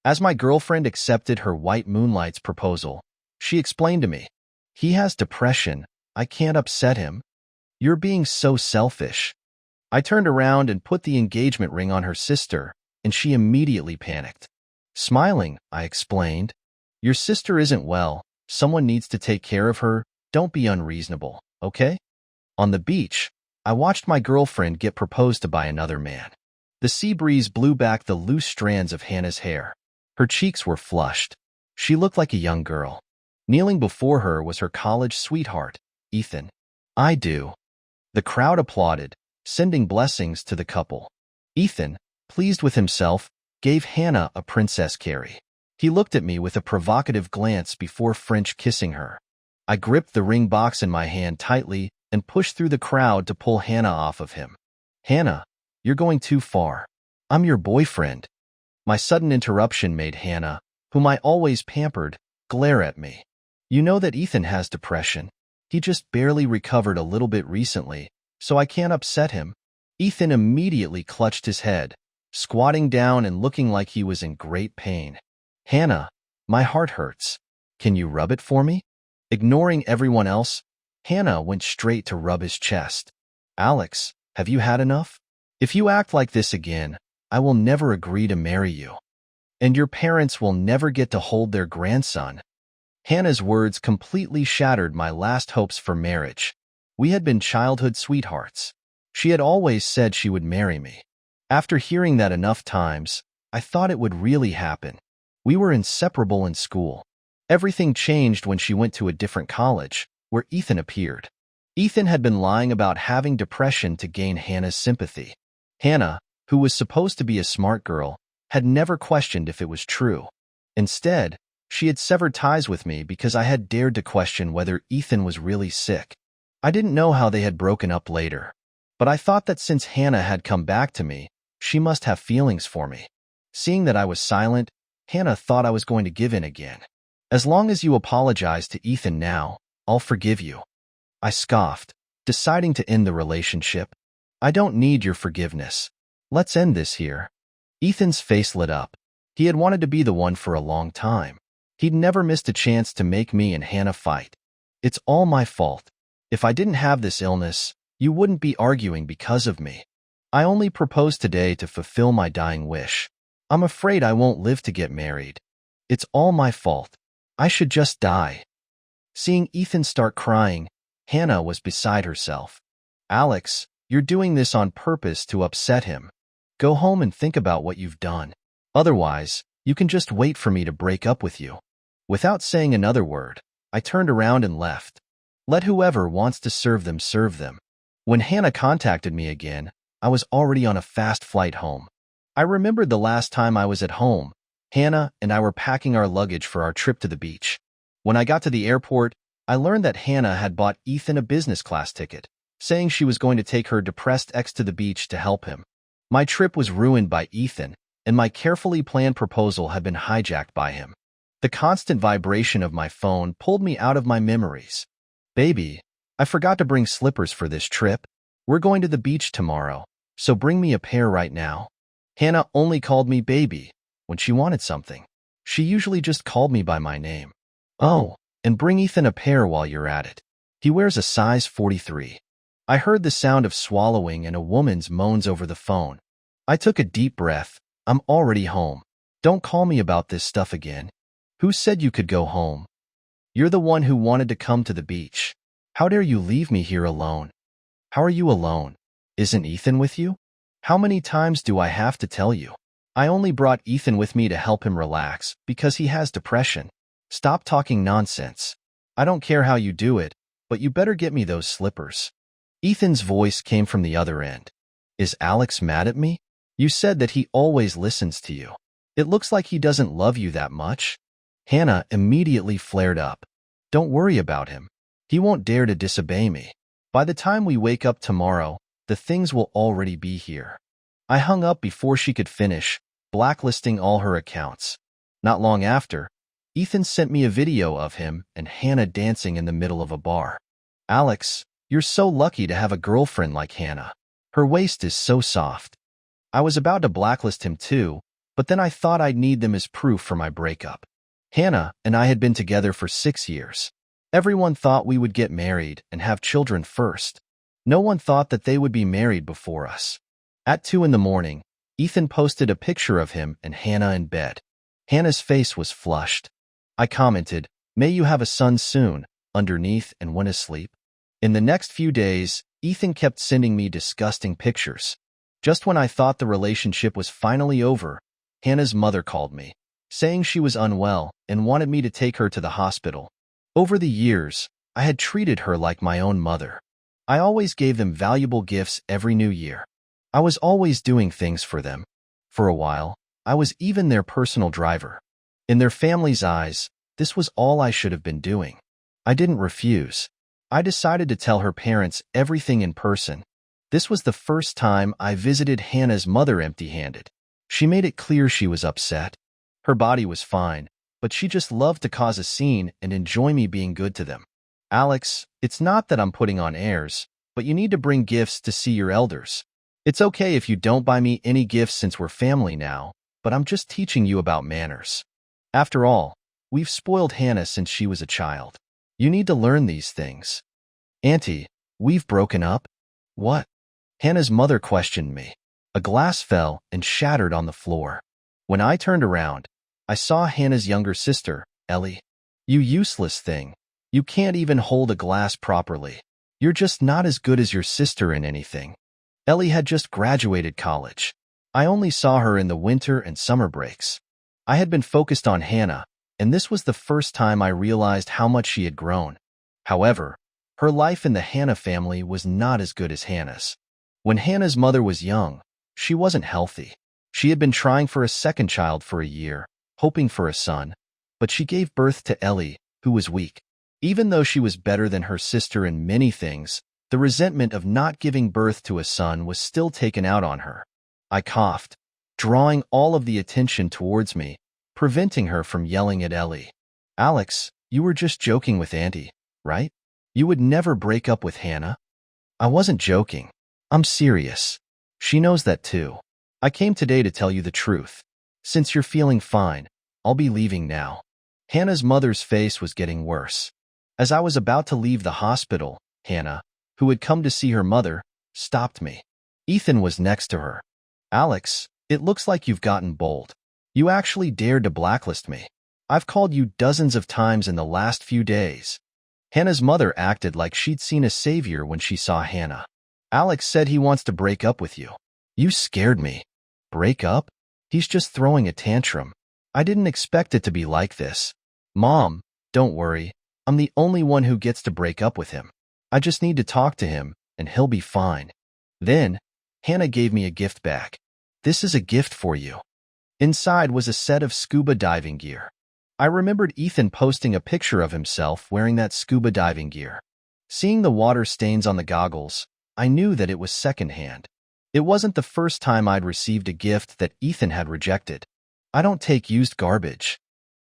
As my girlfriend accepted her white moonlight's proposal, she explained to me, "He has depression. I can't upset him. You're being so selfish." I turned around and put the engagement ring on her sister, and she immediately panicked. Smiling, I explained, "Your sister isn't well. Someone needs to take care of her. Don't be unreasonable, okay?" On the beach, I watched my girlfriend get proposed to by another man. The sea breeze blew back the loose strands of Hannah's hair. Her cheeks were flushed. She looked like a young girl. Kneeling before her was her college sweetheart, Ethan. "I do." The crowd applauded, sending blessings to the couple. Ethan, pleased with himself, gave Hannah a princess carry. He looked at me with a provocative glance before French kissing her. I gripped the ring box in my hand tightly and pushed through the crowd to pull Hannah off of him. "Hannah, you're going too far. I'm your boyfriend." My sudden interruption made Hannah, whom I always pampered, glare at me. "You know that Ethan has depression. He just barely recovered a little bit recently, so I can't upset him." Ethan immediately clutched his head, squatting down and looking like he was in great pain. "Hannah, my heart hurts. Can you rub it for me?" Ignoring everyone else, Hannah went straight to rub his chest. "Alex, have you had enough? If you act like this again, I will never agree to marry you. And your parents will never get to hold their grandson." Hannah's words completely shattered my last hopes for marriage. We had been childhood sweethearts. She had always said she would marry me. After hearing that enough times, I thought it would really happen. We were inseparable in school. Everything changed when she went to a different college, where Ethan appeared. Ethan had been lying about having depression to gain Hannah's sympathy. Hannah, who was supposed to be a smart girl, had never questioned if it was true. Instead, she had severed ties with me because I had dared to question whether Ethan was really sick. I didn't know how they had broken up later, but I thought that since Hannah had come back to me, she must have feelings for me. Seeing that I was silent, Hannah thought I was going to give in again. "As long as you apologize to Ethan now, I'll forgive you." I scoffed, deciding to end the relationship. "I don't need your forgiveness. Let's end this here." Ethan's face lit up. He had wanted to be the one for a long time. He'd never missed a chance to make me and Hannah fight. "It's all my fault. If I didn't have this illness, you wouldn't be arguing because of me. I only proposed today to fulfill my dying wish. I'm afraid I won't live to get married. It's all my fault. I should just die." Seeing Ethan start crying, Hannah was beside herself. "Alex, you're doing this on purpose to upset him. Go home and think about what you've done. Otherwise, you can just wait for me to break up with you." Without saying another word, I turned around and left. Let whoever wants to serve them serve them. When Hannah contacted me again, I was already on a fast flight home. I remembered the last time I was at home. Hannah and I were packing our luggage for our trip to the beach. When I got to the airport, I learned that Hannah had bought Ethan a business class ticket, saying she was going to take her depressed ex to the beach to help him. My trip was ruined by Ethan, and my carefully planned proposal had been hijacked by him. The constant vibration of my phone pulled me out of my memories. "Baby, I forgot to bring slippers for this trip. We're going to the beach tomorrow, so bring me a pair right now." Hannah only called me baby when she wanted something. She usually just called me by my name. "Oh, and bring Ethan a pair while you're at it. He wears a size 43. I heard the sound of swallowing and a woman's moans over the phone. I took a deep breath. "I'm already home. Don't call me about this stuff again." "Who said you could go home? You're the one who wanted to come to the beach. How dare you leave me here alone?" "How are you alone? Isn't Ethan with you? How many times do I have to tell you? I only brought Ethan with me to help him relax because he has depression. Stop talking nonsense. I don't care how you do it, but you better get me those slippers." Ethan's voice came from the other end. "Is Alex mad at me? You said that he always listens to you. It looks like he doesn't love you that much." Hannah immediately flared up. "Don't worry about him. He won't dare to disobey me. By the time we wake up tomorrow, the things will already be here." I hung up before she could finish, blacklisting all her accounts. Not long after, Ethan sent me a video of him and Hannah dancing in the middle of a bar. "Alex, you're so lucky to have a girlfriend like Hannah. Her waist is so soft." I was about to blacklist him too, But then I thought I'd need them as proof for my breakup. Hannah and I had been together for 6 years. Everyone thought we would get married and have children first. No one thought that they would be married before us. At 2 in the morning, Ethan posted a picture of him and Hannah in bed. Hannah's face was flushed. I commented, "May you have a son soon," underneath and went asleep. In the next few days, Ethan kept sending me disgusting pictures. Just when I thought the relationship was finally over, Hannah's mother called me, saying she was unwell and wanted me to take her to the hospital. Over the years, I had treated her like my own mother. I always gave them valuable gifts every new year. I was always doing things for them. For a while, I was even their personal driver. In their family's eyes, this was all I should have been doing. I didn't refuse. I decided to tell her parents everything in person. This was the first time I visited Hannah's mother empty-handed. She made it clear she was upset. Her body was fine, but she just loved to cause a scene and enjoy me being good to them. "Alex, it's not that I'm putting on airs, but you need to bring gifts to see your elders. It's okay if you don't buy me any gifts since we're family now, but I'm just teaching you about manners. After all, we've spoiled Hannah since she was a child. You need to learn these things." "Auntie, we've broken up?" "What?" Hannah's mother questioned me. A glass fell and shattered on the floor. When I turned around, I saw Hannah's younger sister, Ellie. "You useless thing. You can't even hold a glass properly. You're just not as good as your sister in anything." Ellie had just graduated college. I only saw her in the winter and summer breaks. I had been focused on Hannah, and this was the first time I realized how much she had grown. However, her life in the Hannah family was not as good as Hannah's. When Hannah's mother was young, she wasn't healthy. She had been trying for a second child for a year, hoping for a son, but she gave birth to Ellie, who was weak. Even though she was better than her sister in many things, the resentment of not giving birth to a son was still taken out on her. I coughed, drawing all of the attention towards me, preventing her from yelling at Ellie. "Alex, you were just joking with Auntie, right? You would never break up with Hannah?" "I wasn't joking. I'm serious. She knows that too. I came today to tell you the truth. Since you're feeling fine, I'll be leaving now." Hannah's mother's face was getting worse. As I was about to leave the hospital, Hannah, who had come to see her mother, stopped me. Ethan was next to her. "Alex, it looks like you've gotten bold. You actually dared to blacklist me. I've called you dozens of times in the last few days." Hannah's mother acted like she'd seen a savior when she saw Hannah. "Alex said he wants to break up with you. You scared me." "Break up? He's just throwing a tantrum. I didn't expect it to be like this." "Mom, don't worry. I'm the only one who gets to break up with him. I just need to talk to him, and he'll be fine." Then, Hannah gave me a gift bag. "This is a gift for you." Inside was a set of scuba diving gear. I remembered Ethan posting a picture of himself wearing that scuba diving gear. Seeing the water stains on the goggles, I knew that it was secondhand. It wasn't the first time I'd received a gift that Ethan had rejected. I don't take used garbage.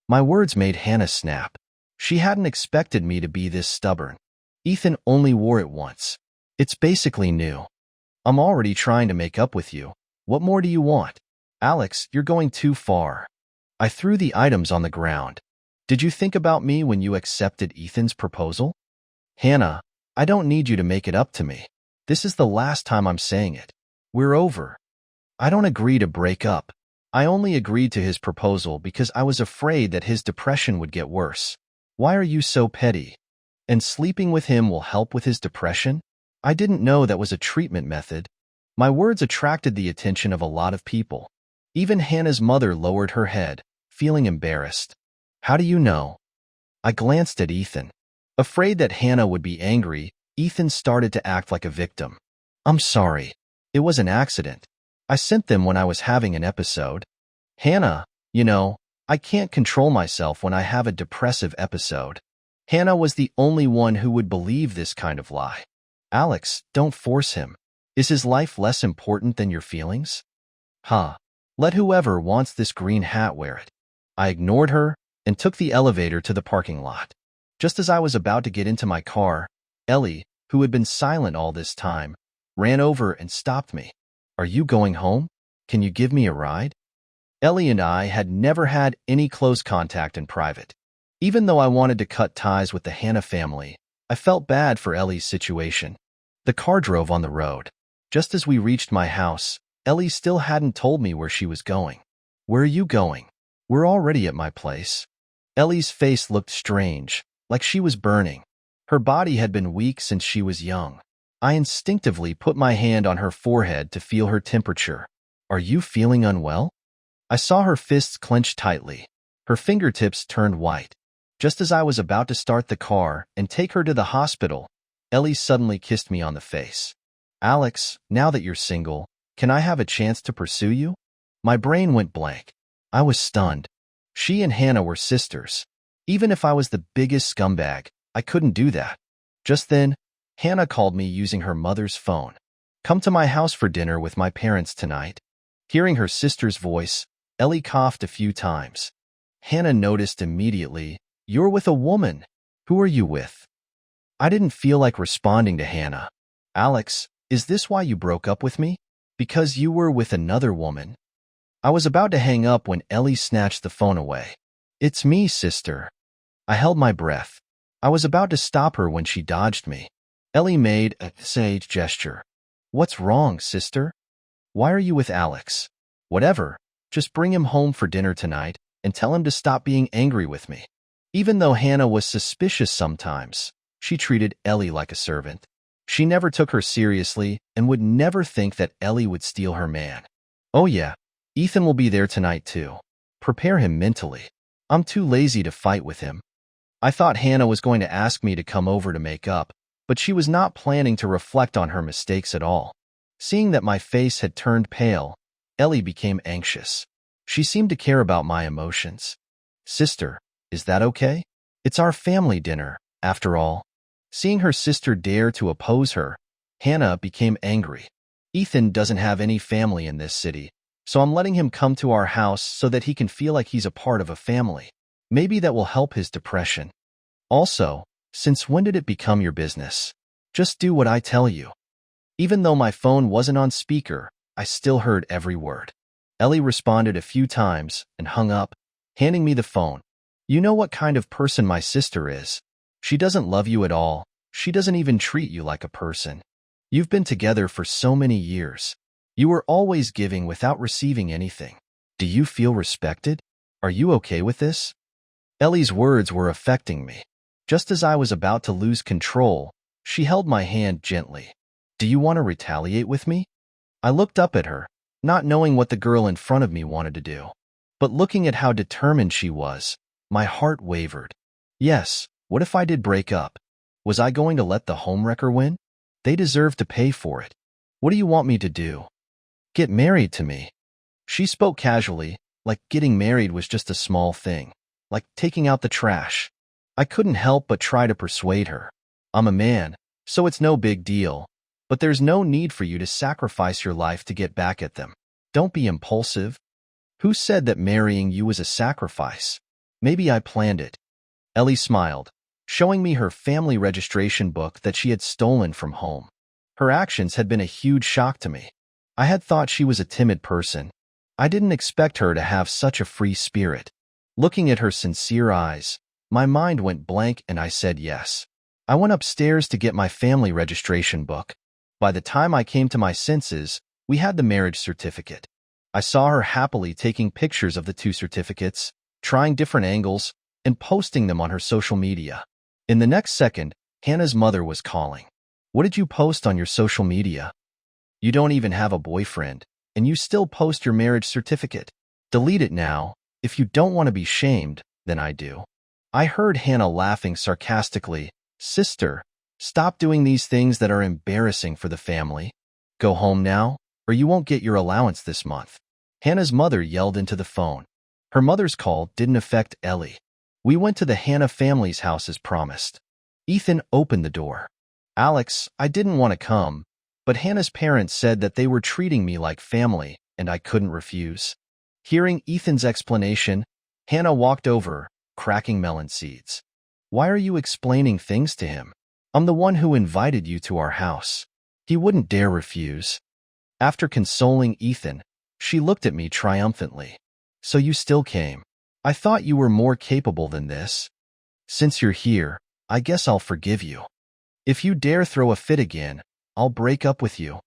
My words made Hannah snap. She hadn't expected me to be this stubborn. "Ethan only wore it once. It's basically new. I'm already trying to make up with you. What more do you want?" "Alex, you're going too far." I threw the items on the ground. "Did you think about me when you accepted Ethan's proposal?" "Hannah, I don't need you to make it up to me. This is the last time I'm saying it. We're over. I don't agree to break up. I only agreed to his proposal because I was afraid that his depression would get worse. Why are you so petty? And sleeping with him will help with his depression?" I didn't know that was a treatment method. My words attracted the attention of a lot of people. Even Hannah's mother lowered her head, feeling embarrassed. "How do you know?" I glanced at Ethan. Afraid that Hannah would be angry, Ethan started to act like a victim. "I'm sorry. It was an accident. I sent them when I was having an episode." "Hannah, you know, I can't control myself when I have a depressive episode." Hannah was the only one who would believe this kind of lie. "Alex, don't force him. Is his life less important than your feelings?" "Huh. Let whoever wants this green hat wear it." I ignored her and took the elevator to the parking lot. Just as I was about to get into my car, Ellie, who had been silent all this time, ran over and stopped me. "Are you going home? Can you give me a ride?" Ellie and I had never had any close contact in private. Even though I wanted to cut ties with the Hannah family, I felt bad for Ellie's situation. The car drove on the road. Just as we reached my house, Ellie still hadn't told me where she was going. "Where are you going?" "We're already at my place." Ellie's face looked strange, like she was burning. Her body had been weak since she was young. I instinctively put my hand on her forehead to feel her temperature. "Are you feeling unwell?" I saw her fists clenched tightly. Her fingertips turned white. Just as I was about to start the car and take her to the hospital, Ellie suddenly kissed me on the face. "Alex, now that you're single, can I have a chance to pursue you?" My brain went blank. I was stunned. She and Hannah were sisters. Even if I was the biggest scumbag, I couldn't do that. Just then, Hannah called me using her mother's phone. "Come to my house for dinner with my parents tonight." Hearing her sister's voice, Ellie coughed a few times. Hannah noticed immediately, "You're with a woman. Who are you with?" I didn't feel like responding to Hannah. "Alex, is this why you broke up with me? Because you were with another woman?" I was about to hang up when Ellie snatched the phone away. "It's me, sister." I held my breath. I was about to stop her when she dodged me. Ellie made a sage gesture. "What's wrong, sister? Why are you with Alex?" "Whatever. Just bring him home for dinner tonight and tell him to stop being angry with me." Even though Hannah was suspicious sometimes, she treated Ellie like a servant. She never took her seriously and would never think that Ellie would steal her man. "Oh yeah, Ethan will be there tonight too. Prepare him mentally. I'm too lazy to fight with him." I thought Hannah was going to ask me to come over to make up, but she was not planning to reflect on her mistakes at all. Seeing that my face had turned pale, Ellie became anxious. She seemed to care about my emotions. "Sister, is that okay? It's our family dinner, after all." Seeing her sister dare to oppose her, Hannah became angry. "Ethan doesn't have any family in this city, so I'm letting him come to our house so that he can feel like he's a part of a family. Maybe that will help his depression. Also, since when did it become your business? Just do what I tell you." Even though my phone wasn't on speaker, I still heard every word. Ellie responded a few times and hung up, handing me the phone. "You know what kind of person my sister is. She doesn't love you at all. She doesn't even treat you like a person. You've been together for so many years. You were always giving without receiving anything. Do you feel respected? Are you okay with this?" Ellie's words were affecting me. Just as I was about to lose control, she held my hand gently. "Do you want to retaliate with me?" I looked up at her, not knowing what the girl in front of me wanted to do. But looking at how determined she was, my heart wavered. Yes, what if I did break up? Was I going to let the homewrecker win? They deserve to pay for it. "What do you want me to do?" "Get married to me." She spoke casually, like getting married was just a small thing, like taking out the trash. I couldn't help but try to persuade her. "I'm a man, so it's no big deal. But there's no need for you to sacrifice your life to get back at them. Don't be impulsive." "Who said that marrying you was a sacrifice? Maybe I planned it." Ellie smiled, showing me her family registration book that she had stolen from home. Her actions had been a huge shock to me. I had thought she was a timid person. I didn't expect her to have such a free spirit. Looking at her sincere eyes, my mind went blank and I said yes. I went upstairs to get my family registration book. By the time I came to my senses, we had the marriage certificate. I saw her happily taking pictures of the two certificates, trying different angles, and posting them on her social media. In the next second, Hannah's mother was calling. "What did you post on your social media? You don't even have a boyfriend, and you still post your marriage certificate. Delete it now. If you don't want to be shamed, then I do." I heard Hannah laughing sarcastically. "Sister, stop doing these things that are embarrassing for the family. Go home now, or you won't get your allowance this month." Hannah's mother yelled into the phone. Her mother's call didn't affect Ellie. We went to the Hannah family's house as promised. Ethan opened the door. "Alex, I didn't want to come, but Hannah's parents said that they were treating me like family, and I couldn't refuse." Hearing Ethan's explanation, Hannah walked over, cracking melon seeds. "Why are you explaining things to him? I'm the one who invited you to our house. He wouldn't dare refuse." After consoling Ethan, she looked at me triumphantly. So you still came. I thought you were more capable than this. Since you're here, I guess I'll forgive you. If you dare throw a fit again, I'll break up with you."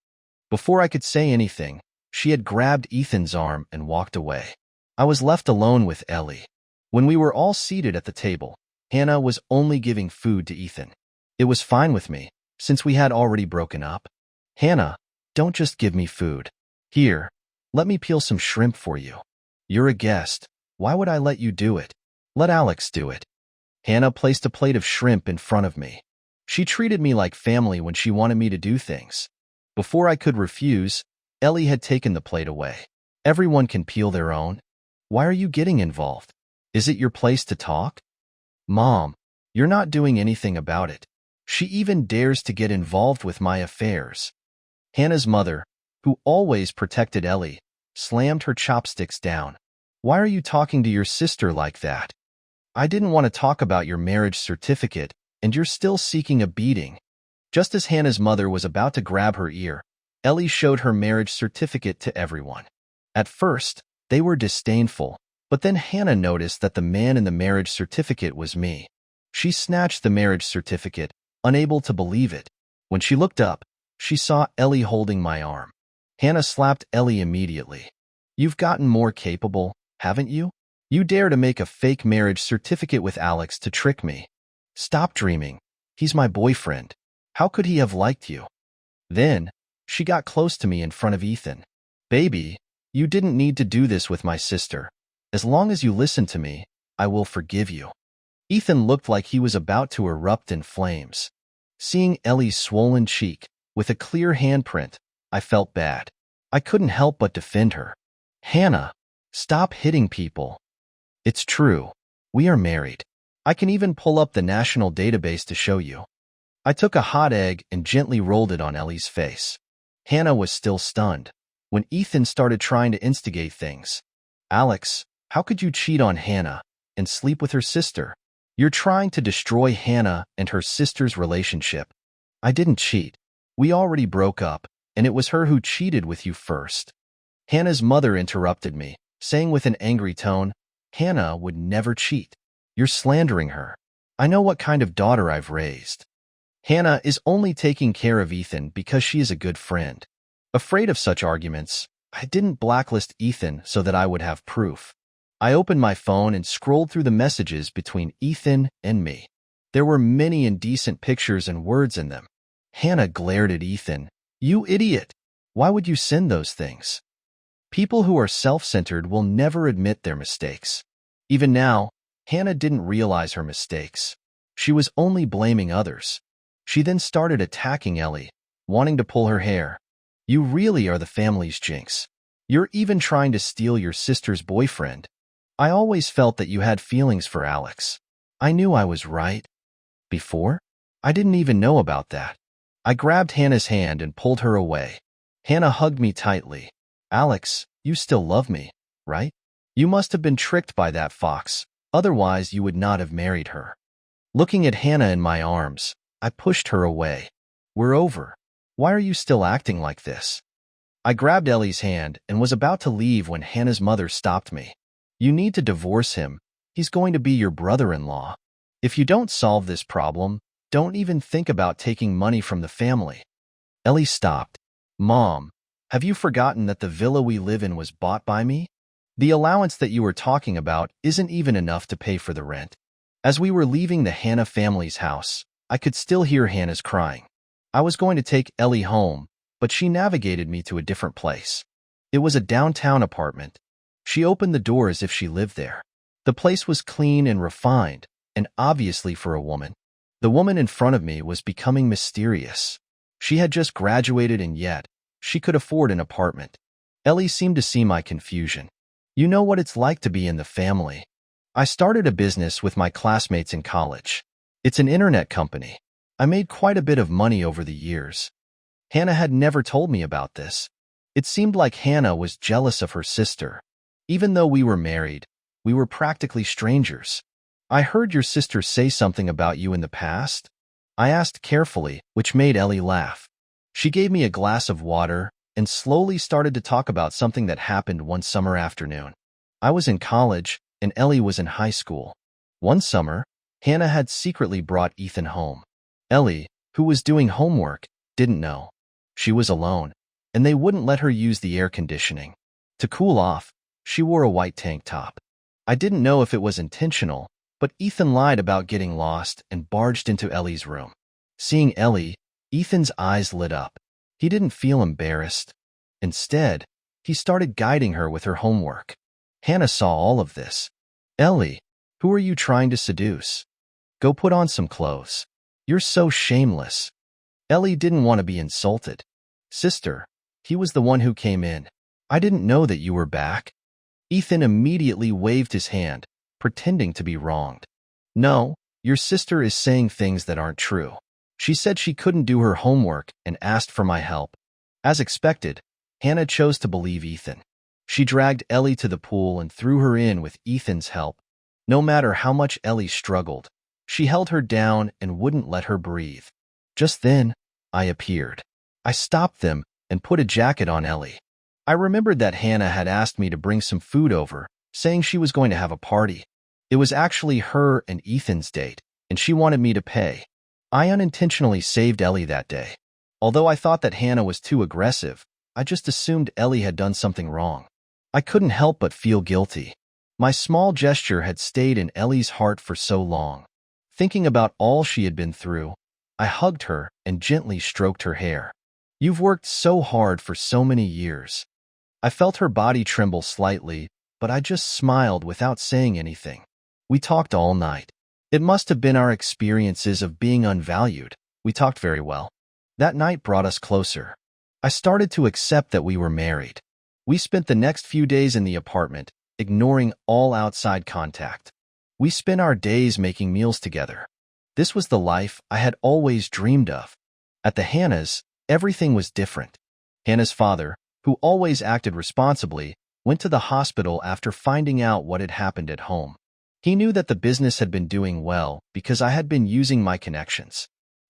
Before I could say anything, she had grabbed Ethan's arm and walked away. I was left alone with Ellie. When we were all seated at the table, Hannah was only giving food to Ethan. It was fine with me, since we had already broken up. "Hannah, don't just give me food. Here, let me peel some shrimp for you. You're a guest. Why would I let you do it? Let Alex do it." Hannah placed a plate of shrimp in front of me. She treated me like family when she wanted me to do things. Before I could refuse, Ellie had taken the plate away. "Everyone can peel their own. Why are you getting involved? Is it your place to talk?" "Mom, you're not doing anything about it. She even dares to get involved with my affairs." Hannah's mother, who always protected Ellie, slammed her chopsticks down. "Why are you talking to your sister like that? I didn't want to talk about your marriage certificate, and you're still seeking a beating." Just as Hannah's mother was about to grab her ear, Ellie showed her marriage certificate to everyone. At first, they were disdainful, but then Hannah noticed that the man in the marriage certificate was me. She snatched the marriage certificate, unable to believe it. When she looked up, she saw Ellie holding my arm. Hannah slapped Ellie immediately. "You've gotten more capable, haven't you? You dare to make a fake marriage certificate with Alex to trick me. Stop dreaming. He's my boyfriend. How could he have liked you?" Then, she got close to me in front of Ethan. "Baby, you didn't need to do this with my sister. As long as you listen to me, I will forgive you." Ethan looked like he was about to erupt in flames. Seeing Ellie's swollen cheek, with a clear handprint, I felt bad. I couldn't help but defend her. "Hannah, stop hitting people. It's true. We are married. I can even pull up the national database to show you." I took a hot egg and gently rolled it on Ellie's face. Hannah was still stunned. When Ethan started trying to instigate things, "Alex, how could you cheat on Hannah and sleep with her sister? You're trying to destroy Hannah and her sister's relationship." "I didn't cheat. We already broke up, and it was her who cheated with you first." Hannah's mother interrupted me, saying with an angry tone, "Hannah would never cheat. You're slandering her. I know what kind of daughter I've raised." Hannah is only taking care of Ethan because she is a good friend. Afraid of such arguments, I didn't blacklist Ethan so that I would have proof. I opened my phone and scrolled through the messages between Ethan and me. There were many indecent pictures and words in them. Hannah glared at Ethan. "You idiot! Why would you send those things? People who are self-centered will never admit their mistakes." Even now, Hannah didn't realize her mistakes. She was only blaming others. She then started attacking Ellie, wanting to pull her hair. "You really are the family's jinx. You're even trying to steal your sister's boyfriend. I always felt that you had feelings for Alex. I knew I was right. Before? I didn't even know about that." I grabbed Hannah's hand and pulled her away. Hannah hugged me tightly. "Alex, you still love me, right? You must have been tricked by that fox. Otherwise, you would not have married her." Looking at Hannah in my arms, I pushed her away. "We're over. Why are you still acting like this?" I grabbed Ellie's hand and was about to leave when Hannah's mother stopped me. "You need to divorce him. He's going to be your brother-in-law. If you don't solve this problem, don't even think about taking money from the family." Ellie stopped. "Mom, have you forgotten that the villa we live in was bought by me? The allowance that you were talking about isn't even enough to pay for the rent." As we were leaving the Hannah family's house, I could still hear Hannah's crying. I was going to take Ellie home, but she navigated me to a different place. It was a downtown apartment. She opened the door as if she lived there. The place was clean and refined, and obviously for a woman. The woman in front of me was becoming mysterious. She had just graduated and yet, she could afford an apartment. Ellie seemed to see my confusion. "You know what it's like to be in the family. I started a business with my classmates in college. It's an internet company. I made quite a bit of money over the years." Hannah had never told me about this. It seemed like Hannah was jealous of her sister. Even though we were married, we were practically strangers. "I heard your sister say something about you in the past?" I asked carefully, which made Ellie laugh. She gave me a glass of water and slowly started to talk about something that happened one summer afternoon. I was in college, and Ellie was in high school. One summer, Hannah had secretly brought Ethan home. Ellie, who was doing homework, didn't know. She was alone, and they wouldn't let her use the air conditioning. To cool off, she wore a white tank top. I didn't know if it was intentional, but Ethan lied about getting lost and barged into Ellie's room. Seeing Ellie, Ethan's eyes lit up. He didn't feel embarrassed. Instead, he started guiding her with her homework. Hannah saw all of this. "Ellie, who are you trying to seduce? Go put on some clothes. You're so shameless." Ellie didn't want to be insulted. "Sister," he was the one who came in. "I didn't know that you were back." Ethan immediately waved his hand, pretending to be wronged. "No, your sister is saying things that aren't true. She said she couldn't do her homework and asked for my help." As expected, Hannah chose to believe Ethan. She dragged Ellie to the pool and threw her in with Ethan's help. No matter how much Ellie struggled, she held her down and wouldn't let her breathe. Just then, I appeared. I stopped them and put a jacket on Ellie. I remembered that Hannah had asked me to bring some food over, saying she was going to have a party. It was actually her and Ethan's date, and she wanted me to pay. I unintentionally saved Ellie that day. Although I thought that Hannah was too aggressive, I just assumed Ellie had done something wrong. I couldn't help but feel guilty. My small gesture had stayed in Ellie's heart for so long. Thinking about all she had been through, I hugged her and gently stroked her hair. "You've worked so hard for so many years." I felt her body tremble slightly, but I just smiled without saying anything. We talked all night. It must have been our experiences of being unvalued. We talked very well. That night brought us closer. I started to accept that we were married. We spent the next few days in the apartment, ignoring all outside contact. We spent our days making meals together. This was the life I had always dreamed of. At the Hannahs, everything was different. Hannah's father, who always acted responsibly, went to the hospital after finding out what had happened at home. He knew that the business had been doing well because I had been using my connections.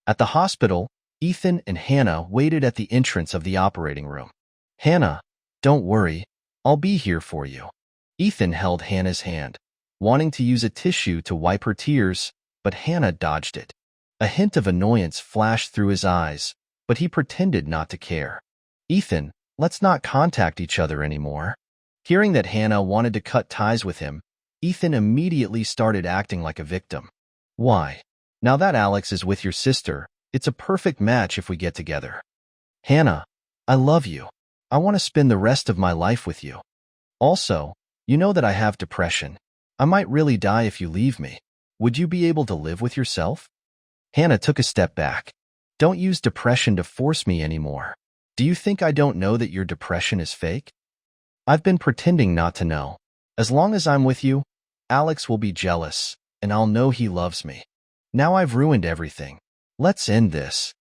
At the hospital, Ethan and Hannah waited at the entrance of the operating room. "Hannah, don't worry, I'll be here for you." Ethan held Hannah's hand, wanting to use a tissue to wipe her tears, but Hannah dodged it. A hint of annoyance flashed through his eyes, but he pretended not to care. "Ethan, let's not contact each other anymore." Hearing that Hannah wanted to cut ties with him, Ethan immediately started acting like a victim. "Why? Now that Alex is with your sister, it's a perfect match if we get together." "Hannah, I love you. I want to spend the rest of my life with you. Also, you know that I have depression. I might really die if you leave me. Would you be able to live with yourself?" Hannah took a step back. "Don't use depression to force me anymore. Do you think I don't know that your depression is fake? I've been pretending not to know. As long as I'm with you, Alex will be jealous, and I'll know he loves me. Now I've ruined everything. Let's end this."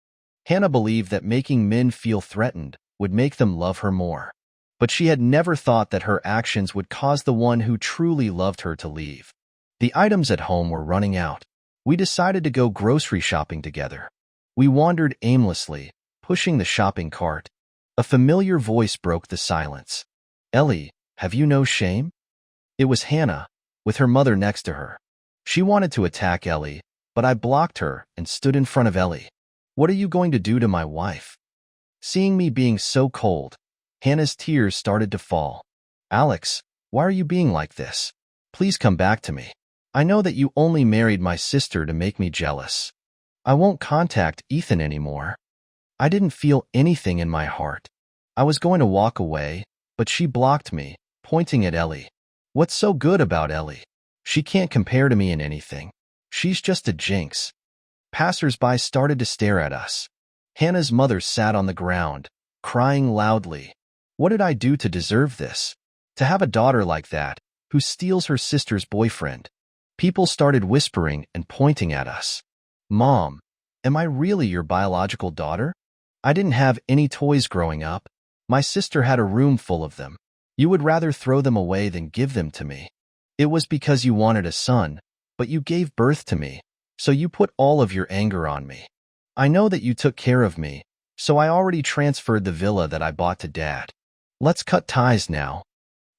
Hannah believed that making men feel threatened would make them love her more. But she had never thought that her actions would cause the one who truly loved her to leave. The items at home were running out. We decided to go grocery shopping together. We wandered aimlessly, pushing the shopping cart. A familiar voice broke the silence. "Ellie, have you no shame?" It was Hannah, with her mother next to her. She wanted to attack Ellie, but I blocked her and stood in front of Ellie. "What are you going to do to my wife?" Seeing me being so cold, Hannah's tears started to fall. "Alex, why are you being like this? Please come back to me. I know that you only married my sister to make me jealous. I won't contact Ethan anymore." I didn't feel anything in my heart. I was going to walk away, but she blocked me, pointing at Ellie. "What's so good about Ellie? She can't compare to me in anything. She's just a jinx." Passers-by started to stare at us. Hannah's mother sat on the ground, crying loudly. What did I do to deserve this? To have a daughter like that, who steals her sister's boyfriend? People started whispering and pointing at us. "Mom, am I really your biological daughter? I didn't have any toys growing up. My sister had a room full of them. You would rather throw them away than give them to me. It was because you wanted a son, but you gave birth to me, so you put all of your anger on me. I know that you took care of me, so I already transferred the villa that I bought to Dad. Let's cut ties now."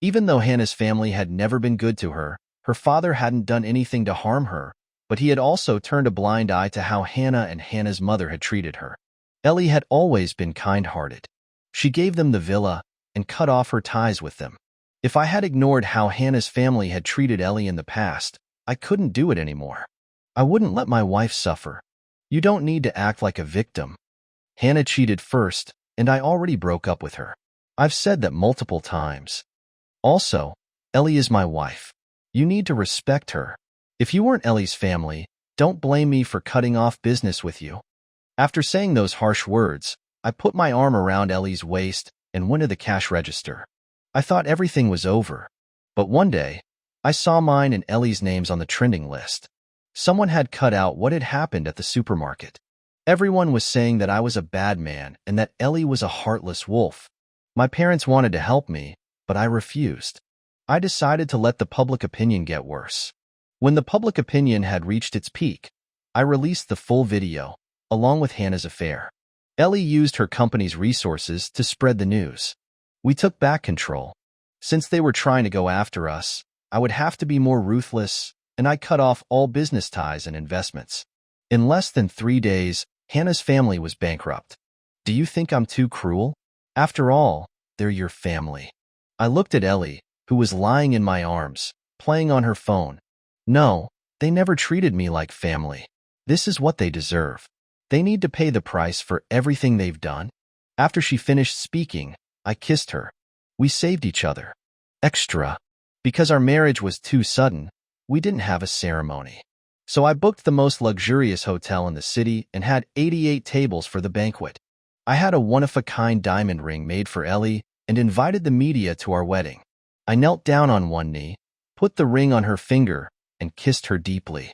Even though Hannah's family had never been good to her, her father hadn't done anything to harm her, but he had also turned a blind eye to how Hannah and Hannah's mother had treated her. Ellie had always been kind-hearted. She gave them the villa and cut off her ties with them. If I had ignored how Hannah's family had treated Ellie in the past, I couldn't do it anymore. I wouldn't let my wife suffer. You don't need to act like a victim. Hannah cheated first, and I already broke up with her. I've said that multiple times. Also, Ellie is my wife. You need to respect her. If you weren't Ellie's family, don't blame me for cutting off business with you. After saying those harsh words, I put my arm around Ellie's waist and went to the cash register. I thought everything was over. But one day, I saw mine and Ellie's names on the trending list. Someone had cut out what had happened at the supermarket. Everyone was saying that I was a bad man and that Ellie was a heartless wolf. My parents wanted to help me, but I refused. I decided to let the public opinion get worse. When the public opinion had reached its peak, I released the full video, along with Hannah's affair. Ellie used her company's resources to spread the news. We took back control. Since they were trying to go after us, I would have to be more ruthless, and I cut off all business ties and investments. In less than 3 days, Hannah's family was bankrupt. Do you think I'm too cruel? After all, they're your family. I looked at Ellie, who was lying in my arms, playing on her phone. No, they never treated me like family. This is what they deserve. They need to pay the price for everything they've done. After she finished speaking, I kissed her. We saved each other. Extra. Because our marriage was too sudden, we didn't have a ceremony. So I booked the most luxurious hotel in the city and had 88 tables for the banquet. I had a one-of-a-kind diamond ring made for Ellie and invited the media to our wedding. I knelt down on one knee, put the ring on her finger, and kissed her deeply.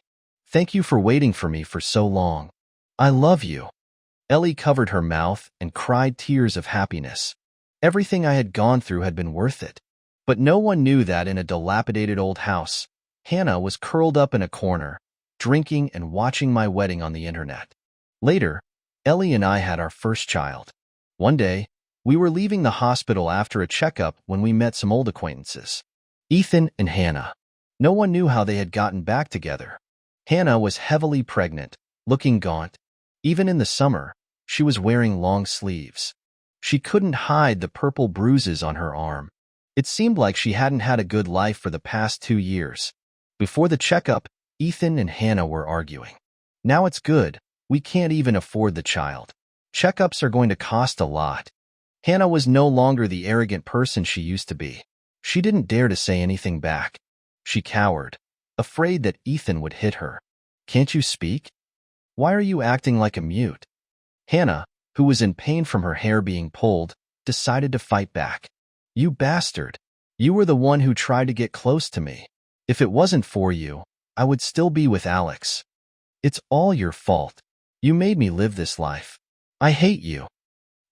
Thank you for waiting for me for so long. I love you. Ellie covered her mouth and cried tears of happiness. Everything I had gone through had been worth it. But no one knew that in a dilapidated old house, Hannah was curled up in a corner, drinking and watching my wedding on the internet. Later, Ellie and I had our first child. One day, we were leaving the hospital after a checkup when we met some old acquaintances. Ethan and Hannah. No one knew how they had gotten back together. Hannah was heavily pregnant, looking gaunt. Even in the summer, she was wearing long sleeves. She couldn't hide the purple bruises on her arm. It seemed like she hadn't had a good life for the past 2 years. Before the checkup, Ethan and Hannah were arguing. Now it's good. We can't even afford the child. Checkups are going to cost a lot. Hannah was no longer the arrogant person she used to be. She didn't dare to say anything back. She cowered, afraid that Ethan would hit her. Can't you speak? Why are you acting like a mute? Hannah, who was in pain from her hair being pulled, decided to fight back. You bastard. You were the one who tried to get close to me. If it wasn't for you, I would still be with Alex. It's all your fault. You made me live this life. I hate you.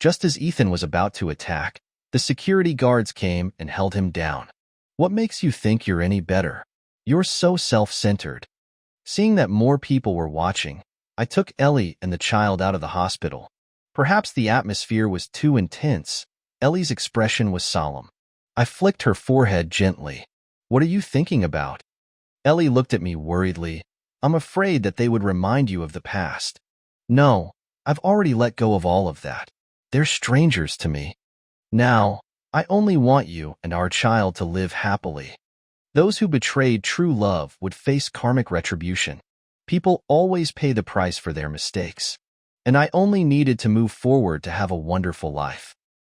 Just as Ethan was about to attack, the security guards came and held him down. What makes you think you're any better? You're so self-centered. Seeing that more people were watching, I took Ellie and the child out of the hospital. Perhaps the atmosphere was too intense. Ellie's expression was solemn. I flicked her forehead gently. What are you thinking about? Ellie looked at me worriedly. I'm afraid that they would remind you of the past. No, I've already let go of all of that. They're strangers to me. Now, I only want you and our child to live happily. Those who betrayed true love would face karmic retribution. People always pay the price for their mistakes. And I only needed to move forward to have a wonderful life.